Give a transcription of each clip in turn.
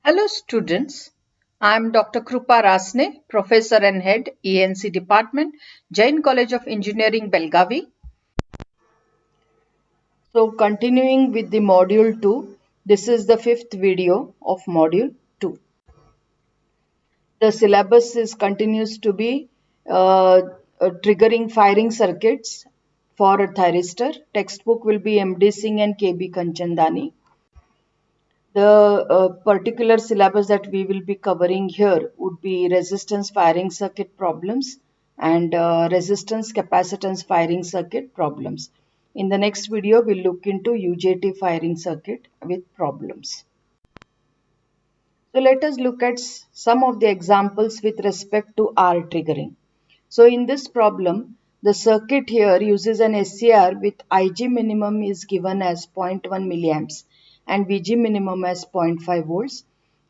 Hello students, I am Dr. Krupa Rasne, Professor and Head ENC Department, Jain College of Engineering, Belgavi. So continuing with the module 2, this is the fifth video of module 2. The syllabus continues to be triggering firing circuits for a thyristor. Textbook will be MD Singh and KB Kanchandani. The particular syllabus that we will be covering here would be resistance firing circuit problems and resistance capacitance firing circuit problems. In the next video, we'll look into UJT firing circuit with problems. So let us look at some of the examples with respect to R triggering. So in this problem, the circuit here uses an SCR with IG minimum is given as 0.1 milliamps and VG minimum as 0.5 volts.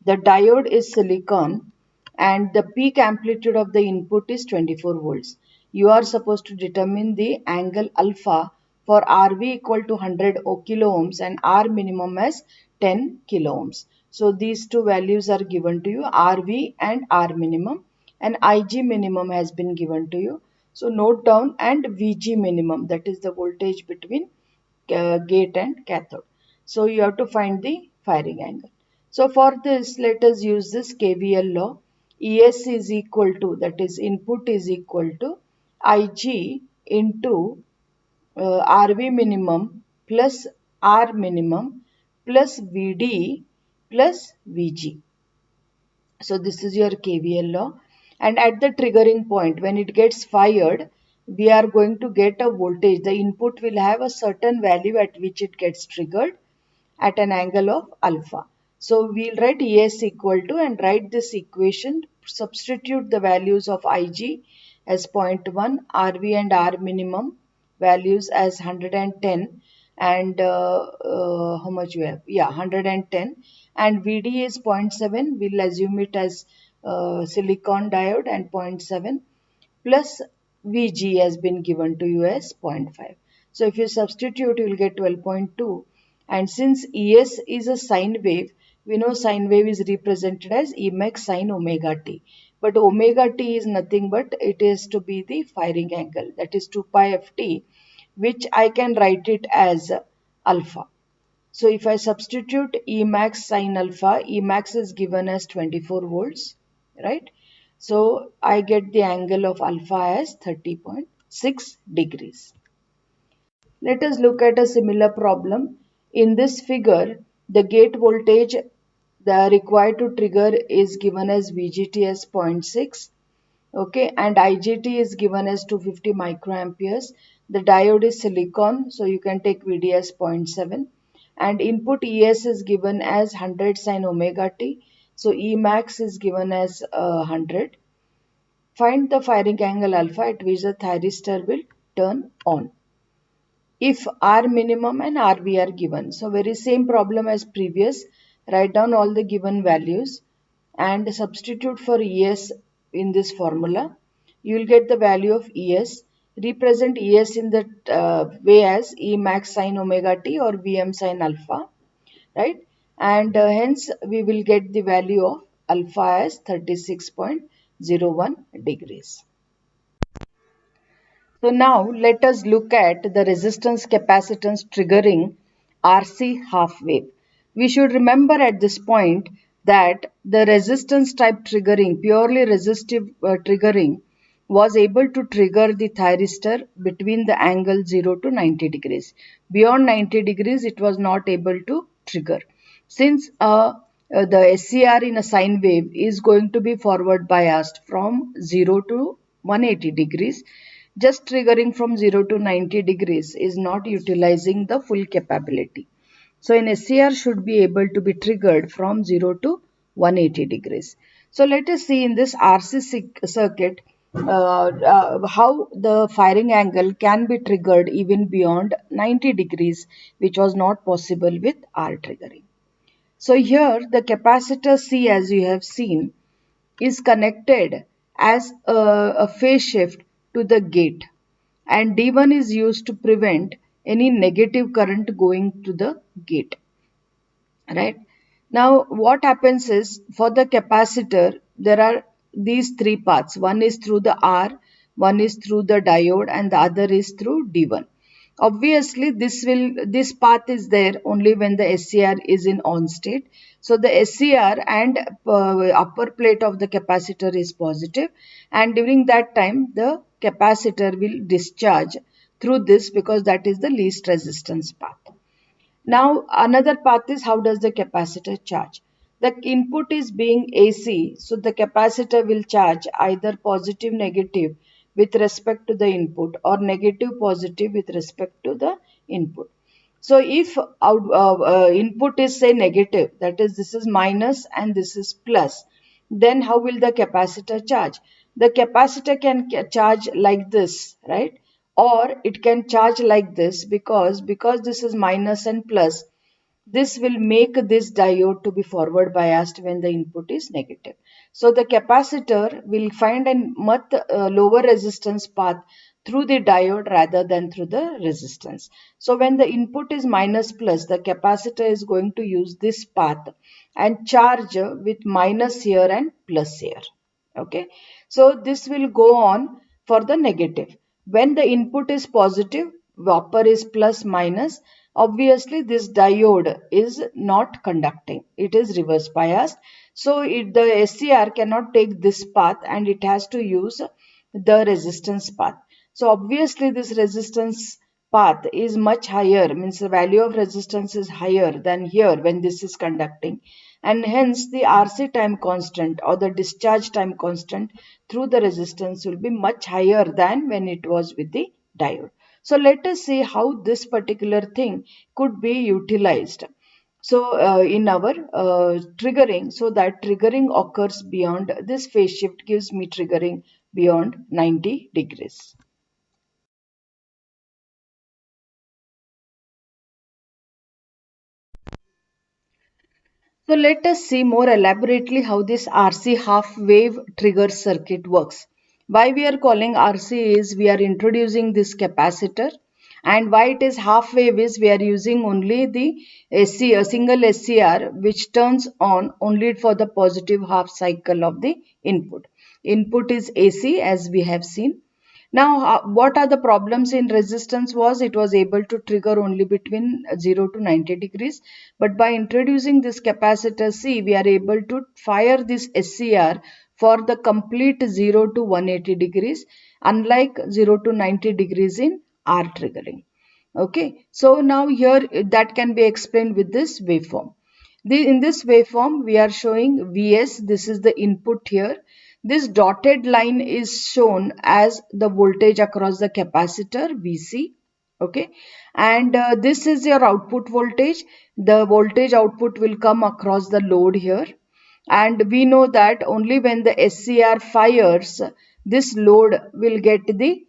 The diode is silicon and the peak amplitude of the input is 24 volts. You are supposed to determine the angle alpha for RV equal to 100 kilo ohms and R minimum as 10 kilo ohms. So these two values are given to you, RV and R minimum, and IG minimum has been given to you. So note down, and VG minimum, that is the voltage between gate and cathode. So you have to find the firing angle. So for this, let us use this KVL law. ES is equal to, that is input is equal to IG into RV minimum plus R minimum plus VD plus VG. So this is your KVL law. And at the triggering point, when it gets fired, we are going to get a voltage. The input will have a certain value at which it gets triggered at an angle of alpha. So we'll write ES equal to and write this equation, substitute the values of IG as 0.1, RV and R minimum values as 110 and how much you have? Yeah, 110 and VD is 0.7. We'll assume it as silicon diode and 0.7 plus VG has been given to you as 0.5. So if you substitute, you will get 12.2. And since ES is a sine wave, we know sine wave is represented as E max sine omega t. But omega t is nothing but it is to be the firing angle, that is 2 pi ft, which I can write it as alpha. So if I substitute E max sine alpha, E max is given as 24 volts, right? So I get the angle of alpha as 30.6 degrees. Let us look at a similar problem. In this figure, the gate voltage the required to trigger is given as VGT as 0.6. Okay, and IGT is given as 250 microamperes. The diode is silicon, so you can take VD as 0.7. And input ES is given as 100 sine omega t. So E max is given as 100. Find the firing angle alpha at which the thyristor will turn on if R minimum and RV are given. So very same problem as previous. Write down all the given values and substitute for ES in this formula. You will get the value of ES. Represent ES in the way as E max sine omega t or Vm sine alpha, right? And hence we will get the value of alpha as 36.01 degrees. So now let us look at the resistance capacitance triggering RC half wave. We should remember at this point that the resistance type triggering, purely resistive triggering, was able to trigger the thyristor between the angle 0 to 90 degrees. Beyond 90 degrees, it was not able to trigger. Since the SCR in a sine wave is going to be forward biased from 0 to 180 degrees, just triggering from 0 to 90 degrees is not utilizing the full capability. So an SCR should be able to be triggered from 0 to 180 degrees. So let us see in this RC circuit how the firing angle can be triggered even beyond 90 degrees, which was not possible with R triggering. So here the capacitor C, as you have seen, is connected as a phase shift to the gate, and D1 is used to prevent any negative current going to the gate, right? Now, what happens is for the capacitor, there are these three paths. One is through the R, one is through the diode, and the other is through D1. Obviously, this path is there only when the SCR is in on state. So the SCR and upper plate of the capacitor is positive, and during that time the capacitor will discharge through this because that is the least resistance path. Now another path is how does the capacitor charge? The input is being AC, so the capacitor will charge either positive negative with respect to the input or negative positive with respect to the input. So if input is say negative, that is this is minus and this is plus, then how will the capacitor charge? The capacitor can charge like this, right? Or it can charge like this because this is minus and plus, this will make this diode to be forward biased when the input is negative. So the capacitor will find a much lower resistance path through the diode rather than through the resistance. So when the input is minus plus, the capacitor is going to use this path and charge with minus here and plus here. Okay, so this will go on for the negative. When the input is positive, upper is plus minus, obviously this diode is not conducting, it is reverse biased. So the SCR cannot take this path and it has to use the resistance path. So obviously this resistance path is much higher, means the value of resistance is higher than here when this is conducting, and hence the RC time constant or the discharge time constant through the resistance will be much higher than when it was with the diode. So let us see how this particular thing could be utilized. So in our triggering, so that triggering occurs beyond this phase shift gives me triggering beyond 90 degrees. So let us see more elaborately how this RC half wave trigger circuit works. Why we are calling RC is we are introducing this capacitor, and why it is half wave is we are using only the SC, a single SCR which turns on only for the positive half cycle of the input. Input is AC as we have seen. Now, what are the problems in resistance was it was able to trigger only between 0 to 90 degrees. But by introducing this capacitor C, we are able to fire this SCR for the complete 0 to 180 degrees, unlike 0 to 90 degrees in R triggering. Okay, so now here that can be explained with this waveform. In this waveform, we are showing Vs, this is the input here. This dotted line is shown as the voltage across the capacitor Vc. Okay, and this is your output voltage. The voltage output will come across the load here, and we know that only when the SCR fires, this load will get the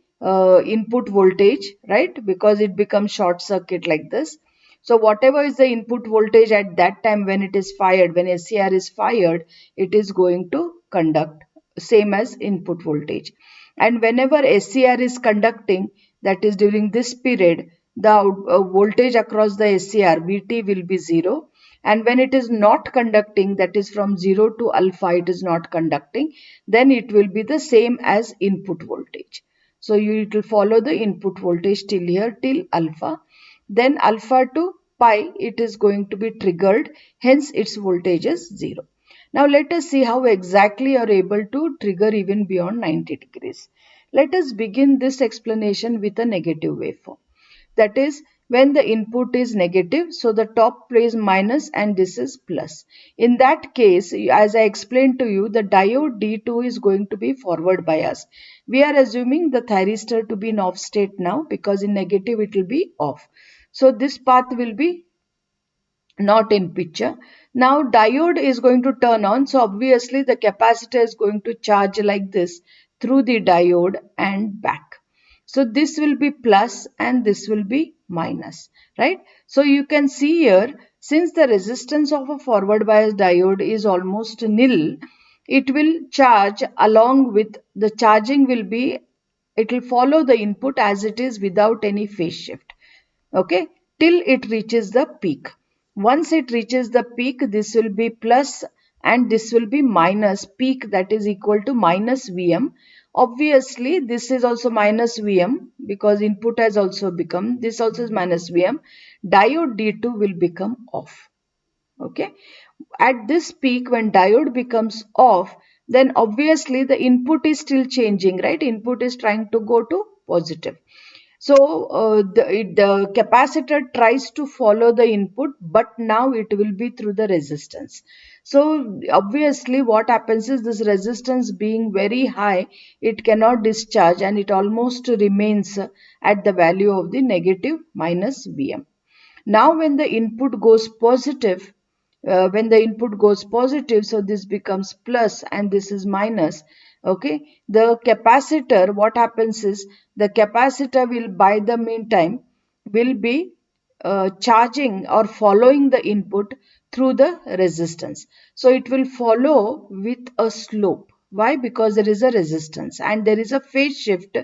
input voltage, right? Because it becomes short circuit like this. So whatever is the input voltage at that time when it is fired, when SCR is fired, it is going to conduct same as input voltage. And whenever SCR is conducting, that is during this period, the voltage across the SCR Vt will be 0, and when it is not conducting, that is from 0 to alpha it is not conducting, then it will be the same as input voltage. So it will follow the input voltage till here till alpha, then alpha to pi it is going to be triggered, hence its voltage is 0. Now let us see how exactly you are able to trigger even beyond 90 degrees. Let us begin this explanation with a negative waveform. That is, when the input is negative, so the top plays minus and this is plus. In that case, as I explained to you, the diode D2 is going to be forward bias. We are assuming the thyristor to be in off state now because in negative it will be off. So this path will be not in picture. Now diode is going to turn on, so obviously the capacitor is going to charge like this through the diode and back. So this will be plus and this will be minus, right? So you can see here, since the resistance of a forward bias diode is almost nil, it will charge along with the charging will be, it will follow the input as it is without any phase shift, okay, till it reaches the peak. Once it reaches the peak, this will be plus and this will be minus peak, that is equal to minus Vm. Obviously, this is also minus Vm because input has also become, this also is minus Vm. Diode D2 will become off. Okay. At this peak, when diode becomes off, then obviously the input is still changing, right? Input is trying to go to positive. So the capacitor tries to follow the input, but now it will be through the resistance. So obviously what happens is, this resistance being very high, it cannot discharge and it almost remains at the value of the negative minus Vm. Now when the input goes positive, so this becomes plus and this is minus. Okay, the capacitor, what happens is, the capacitor will by the meantime will be charging or following the input through the resistance. So it will follow with a slope. Why? Because there is a resistance and there is a phase shift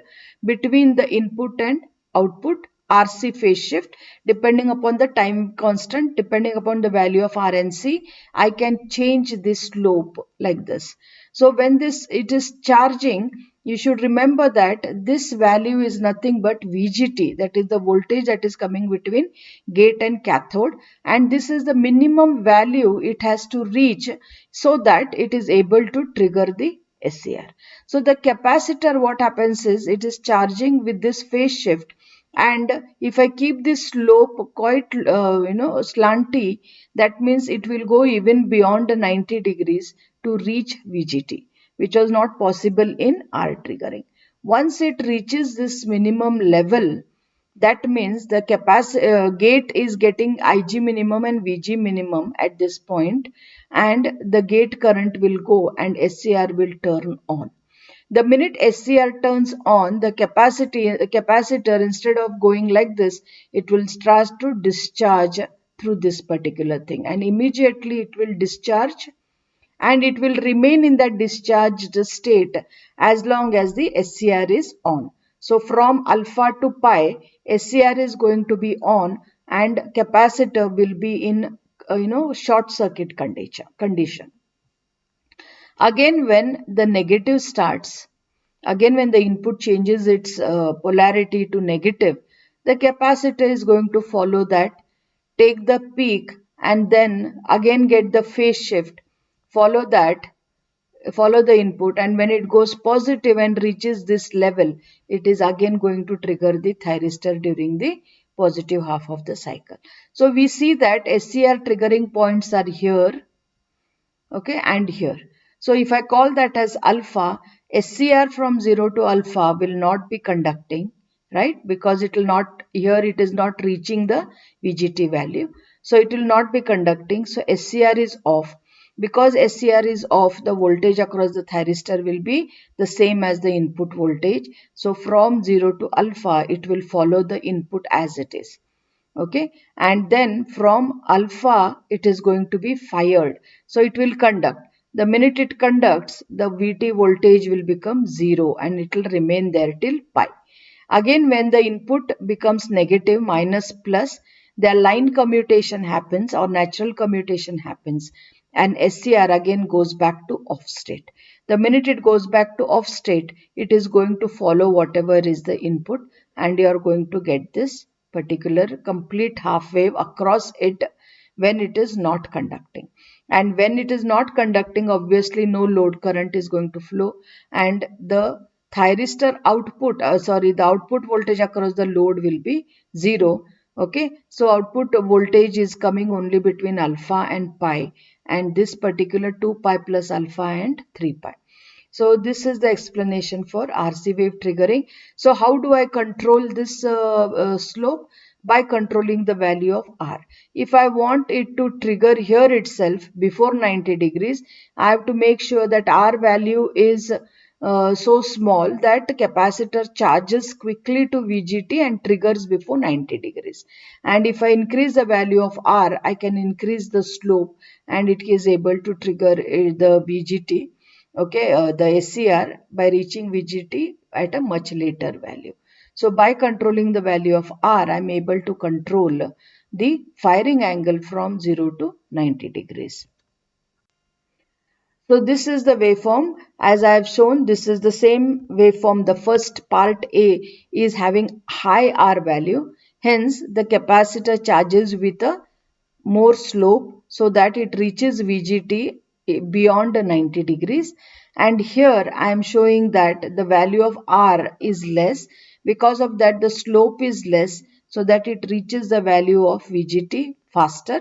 between the input and output, RC phase shift. Depending upon the time constant, depending upon the value of RNC, I can change this slope like this. So when it is charging, you should remember that this value is nothing but VGT, that is the voltage that is coming between gate and cathode, and this is the minimum value it has to reach so that it is able to trigger the SCR. So the capacitor, what happens is, it is charging with this phase shift, and if I keep this slope quite slanty, that means it will go even beyond 90 degrees to reach VGT, which was not possible in R triggering. Once it reaches this minimum level, that means the gate is getting IG minimum and VG minimum at this point, and the gate current will go and SCR will turn on. The minute SCR turns on, the capacitor, instead of going like this, it will start to discharge through this particular thing, and immediately it will discharge and it will remain in that discharged state as long as the SCR is on. So from alpha to pi, SCR is going to be on and capacitor will be in short circuit condition. Again, when the negative starts, again when the input changes its polarity to negative, the capacitor is going to follow that, take the peak and then again get the phase shift, follow the input, and when it goes positive and reaches this level, it is again going to trigger the thyristor during the positive half of the cycle. So we see that SCR triggering points are here, okay, and here. So if I call that as alpha, SCR from 0 to alpha will not be conducting, right? Because it will not, here it is not reaching the VGT value. So it will not be conducting. So SCR is off. Because SCR is off, the voltage across the thyristor will be the same as the input voltage. So from 0 to alpha, it will follow the input as it is. Okay, and then from alpha it is going to be fired, so it will conduct. The minute it conducts, the VT voltage will become 0 and it will remain there till pi. Again, when the input becomes negative, minus, plus, the line commutation happens or natural commutation happens and SCR again goes back to off state. The minute it goes back to off state, it is going to follow whatever is the input and you are going to get this particular complete half wave across it when it is not conducting. And when it is not conducting, obviously no load current is going to flow and the thyristor output, the output voltage across the load will be 0. Okay, so output voltage is coming only between alpha and pi, and this particular 2 pi plus alpha and 3 pi. So this is the explanation for RC wave triggering. So how do I control this slope? By controlling the value of R. If I want it to trigger here itself before 90 degrees, I have to make sure that R value is so small that the capacitor charges quickly to VGT and triggers before 90 degrees. And if I increase the value of R, I can increase the slope and it is able to trigger the VGT, okay, the SCR by reaching VGT at a much later value. So by controlling the value of R, I am able to control the firing angle from 0 to 90 degrees. So this is the waveform. As I have shown, this is the same waveform. The first part A is having high R value. Hence, the capacitor charges with a more slope so that it reaches VGT beyond 90 degrees. And here I am showing that the value of R is less. Because of that, the slope is less so that it reaches the value of VGT faster,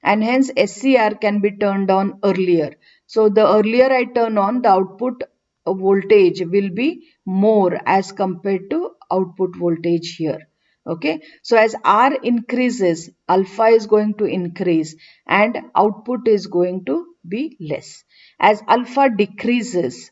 and hence SCR can be turned on earlier. So the earlier I turn on, the output voltage will be more as compared to output voltage here. Okay, so as R increases, alpha is going to increase and output is going to be less. As alpha decreases,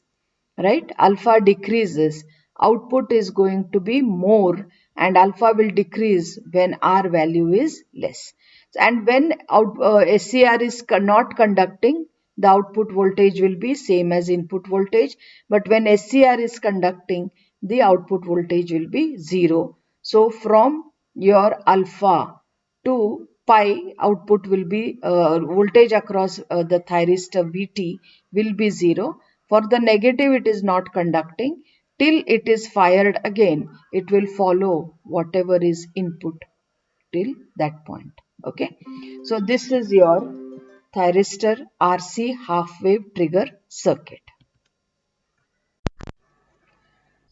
right, alpha decreases, output is going to be more and alpha will decrease when R value is less. And when SCR is not conducting, the output voltage will be same as input voltage, but when SCR is conducting, the output voltage will be 0. So from your alpha to pi, output will be voltage across the thyristor Vt will be 0. For the negative, it is not conducting. Till it is fired again, it will follow whatever is input till that point. Okay, so this is your thyristor RC half wave trigger circuit.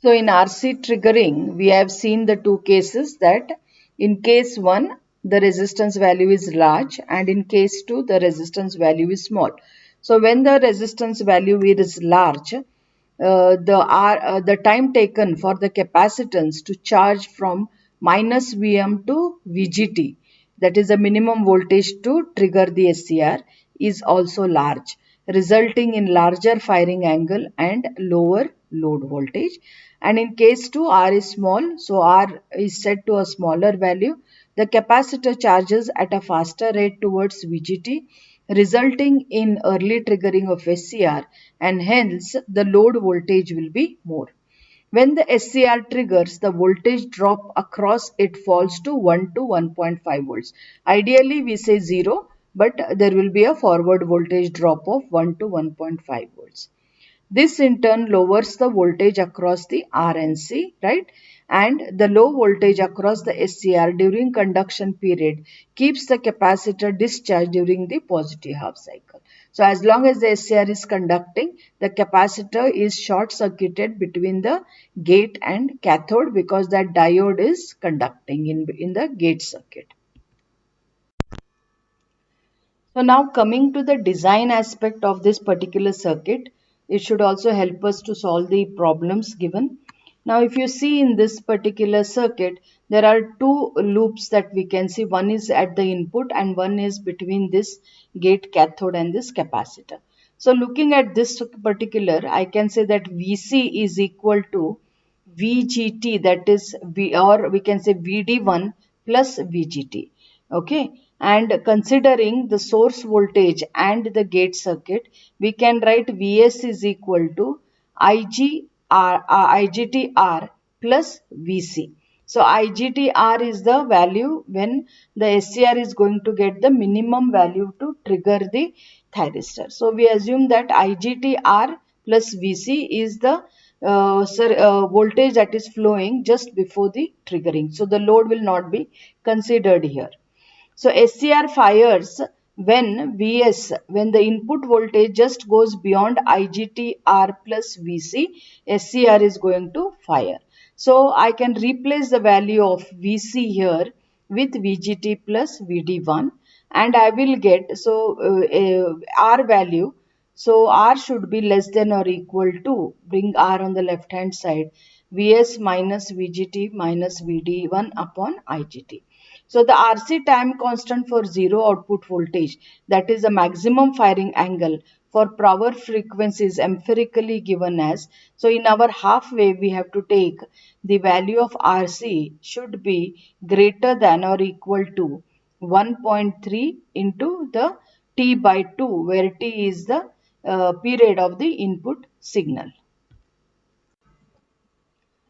So in RC triggering, we have seen the two cases, that in case 1, the resistance value is large, and in case 2, the resistance value is small. So when the resistance value is large, the time taken for the capacitance to charge from minus Vm to VGT, that is the minimum voltage to trigger the SCR, is also large, resulting in larger firing angle and lower load voltage. And in case 2, R is small, so R is set to a smaller value. The capacitor charges at a faster rate towards VGT, resulting in early triggering of SCR, and hence the load voltage will be more. When the SCR triggers, the voltage drop across it falls to 1 to 1.5 volts. Ideally, we say 0, but there will be a forward voltage drop of 1 to 1.5 volts. This in turn lowers the voltage across the RNC, right? And the low voltage across the SCR during conduction period keeps the capacitor discharged during the positive half cycle. So as long as the SCR is conducting, the capacitor is short circuited between the gate and cathode because that diode is conducting in the gate circuit. So now coming to the design aspect of this particular circuit, it should also help us to solve the problems given. Now if you see in this particular circuit, there are two loops that we can see. One is at the input and one is between this gate cathode and this capacitor. So looking at this particular, I can say that VC is equal to VGT, that is V, or we can say VD1 plus VGT. Okay, and considering the source voltage and the gate circuit, we can write Vs is equal to IGTR plus Vc. So IGTR is the value when the SCR is going to get the minimum value to trigger the thyristor. So we assume that IGTR plus Vc is the voltage that is flowing just before the triggering. So the load will not be considered here. So SCR fires when Vs, when the input voltage just goes beyond IGTR plus Vc, SCR is going to fire. So I can replace the value of Vc here with VGT plus VD1 and I will get, R value. So R should be less than or equal to, bring R on the left hand side, Vs minus VGT minus VD1 upon IGT. So the RC time constant for zero output voltage, that is the maximum firing angle for power frequency, is empirically given as, so in our half wave we have to take the value of RC should be greater than or equal to 1.3 into the T by 2, where T is the period of the input signal.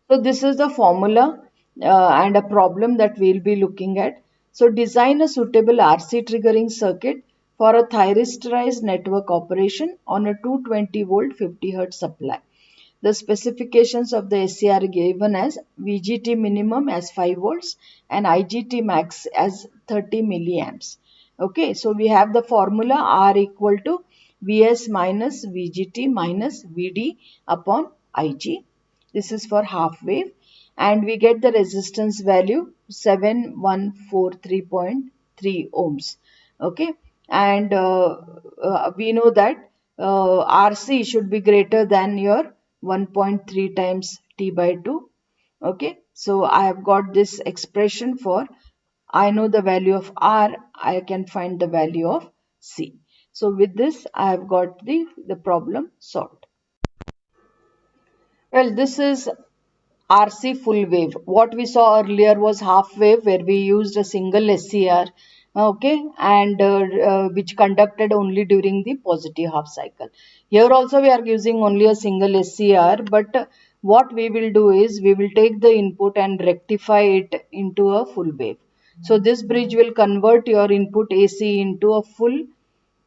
So this is the formula and a problem that we will be looking at. So design a suitable RC triggering circuit for a thyristerized network operation on a 220 volt 50 Hz supply. The specifications of the SCR are given as VGT minimum as 5 volts and IGT max as 30 milliamps. Okay, so we have the formula R equal to Vs minus VGT minus Vd upon Ig. This is for half wave, and we get the resistance value 7143.3 ohms. Okay, and we know that RC should be greater than your 1.3 times T by 2. Okay, so I have got this expression for, I know the value of R, I can find the value of C. So with this I have got the problem solved. Well, this is RC full wave. What we saw earlier was half wave, where we used a single SCR, okay, and which conducted only during the positive half cycle. Here also we are using only a single SCR, but what we will do is we will take the input and rectify it into a full wave. So this bridge will convert your input AC into a full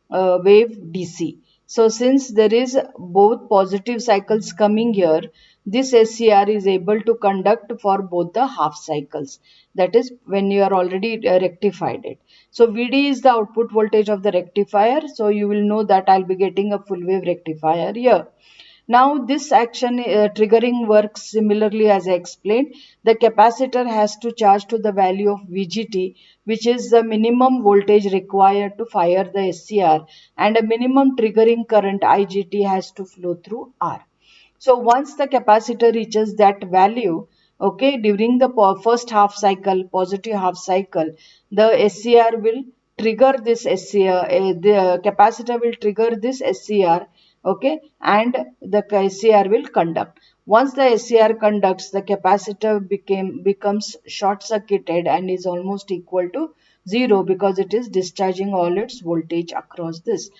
wave DC. So since there is both positive cycles coming here, this SCR is able to conduct for both the half cycles. That is when you are already rectified it. So VD is the output voltage of the rectifier. So you will know that I'll be getting a full wave rectifier here. Now this action triggering works similarly as I explained. The capacitor has to charge to the value of VGT, which is the minimum voltage required to fire the SCR, and a minimum triggering current IGT has to flow through R. So once the capacitor reaches that value, okay, during the first half cycle, positive half cycle, the SCR will trigger this SCR, the capacitor will trigger this SCR, okay, and the SCR will conduct. Once the SCR conducts, the capacitor becomes short circuited and is almost equal to 0 because it is discharging all its voltage across this.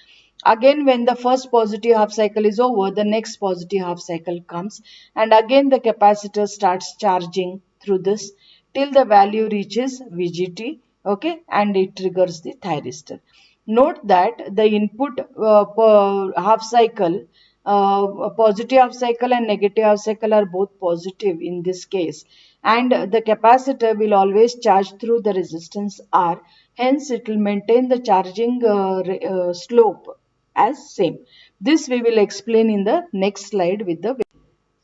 Again, when the first positive half cycle is over, the next positive half cycle comes, and again the capacitor starts charging through this till the value reaches VGT, okay, and it triggers the thyristor. Note that the input per half cycle, positive half cycle and negative half cycle are both positive in this case, and the capacitor will always charge through the resistance R. Hence, it will maintain the charging slope as same. This we will explain in the next slide with the.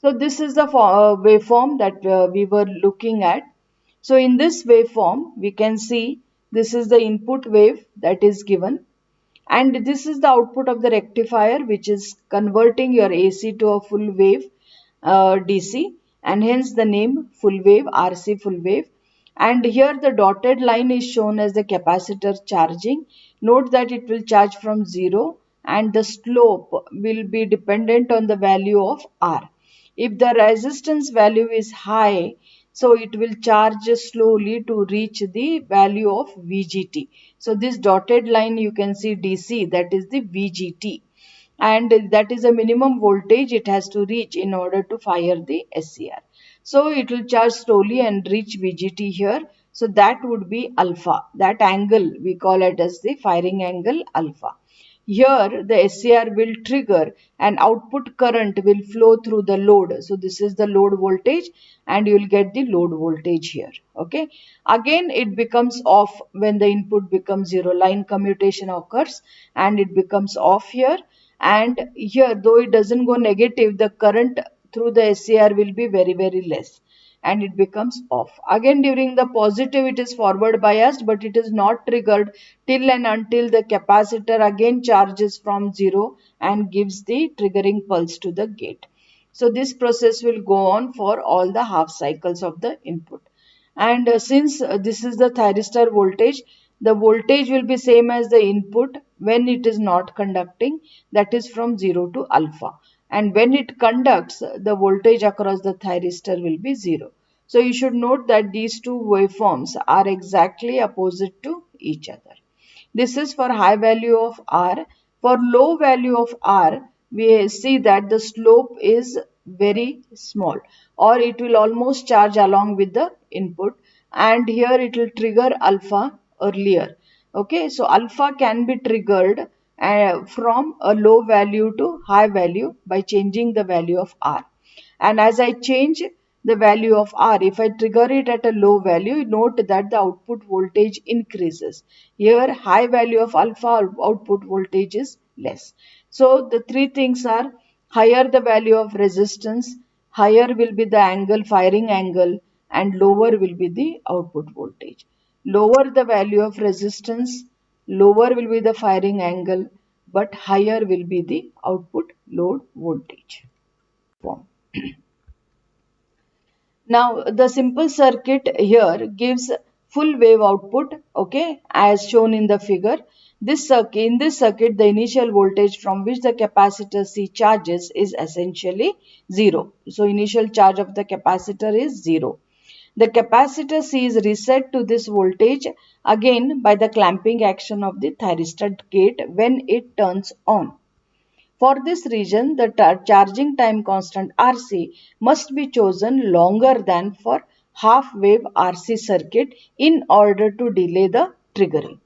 So this is the waveform that we were looking at. So in this waveform, we can see this is the input wave that is given, and this is the output of the rectifier, which is converting your AC to a full wave DC, and hence the name full wave, RC full wave. And here the dotted line is shown as the capacitor charging. Note that it will charge from 0 and the slope will be dependent on the value of R. If the resistance value is high, so it will charge slowly to reach the value of VGT. So this dotted line you can see DC, that is the VGT, and that is a minimum voltage it has to reach in order to fire the SCR. So it will charge slowly and reach VGT here. So that would be alpha. That angle we call it as the firing angle alpha. Here the SCR will trigger and output current will flow through the load. So this is the load voltage and you will get the load voltage here. Okay. Again it becomes off when the input becomes 0. Line commutation occurs and it becomes off here. And here though it doesn't go negative, the current through the SCR will be very less and it becomes off. Again during the positive it is forward biased, but it is not triggered till and until the capacitor again charges from 0 and gives the triggering pulse to the gate. So this process will go on for all the half cycles of the input. And since this is the thyristor voltage, the voltage will be same as the input when it is not conducting, that is from 0 to alpha. And when it conducts, the voltage across the thyristor will be 0. So you should note that these two waveforms are exactly opposite to each other. This is for high value of R. For low value of R, we see that the slope is very small, or it will almost charge along with the input. and here it will trigger alpha earlier. Okay, so alpha can be triggered from a low value to high value by changing the value of R. And as I change the value of R, if I trigger it at a low value, note that the output voltage increases. Here high value of alpha, output voltage is less. So the three things are: higher the value of resistance, higher will be the angle, firing angle, and lower will be the output voltage. Lower the value of resistance, lower will be the firing angle, but higher will be the output load voltage. Form. Now the simple circuit here gives full wave output, okay, as shown in the figure. In this circuit, the initial voltage from which the capacitor C charges is essentially zero. So initial charge of the capacitor is zero. The capacitor C is reset to this voltage again by the clamping action of the thyristor gate when it turns on. For this reason, the charging time constant RC must be chosen longer than for half wave RC circuit in order to delay the triggering.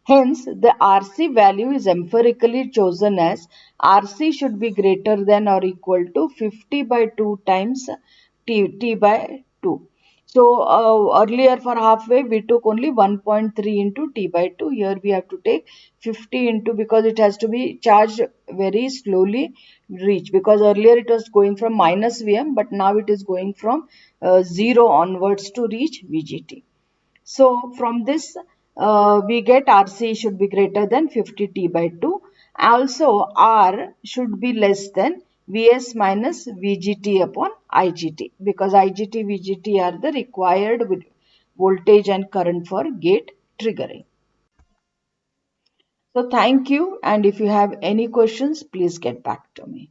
Hence, the RC value is empirically chosen as RC should be greater than or equal to 50 by 2 times T by 2. So, earlier for half wave we took only 1.3 into T by 2. Here we have to take 50 into, because it has to be charged very slowly reach, because earlier it was going from minus Vm, but now it is going from 0 onwards to reach VGT. So from this we get RC should be greater than 50 T by 2. Also R should be less than Vs minus Vgt upon Igt, because Igt, Vgt are the required voltage and current for gate triggering. So thank you, and if you have any questions, please get back to me.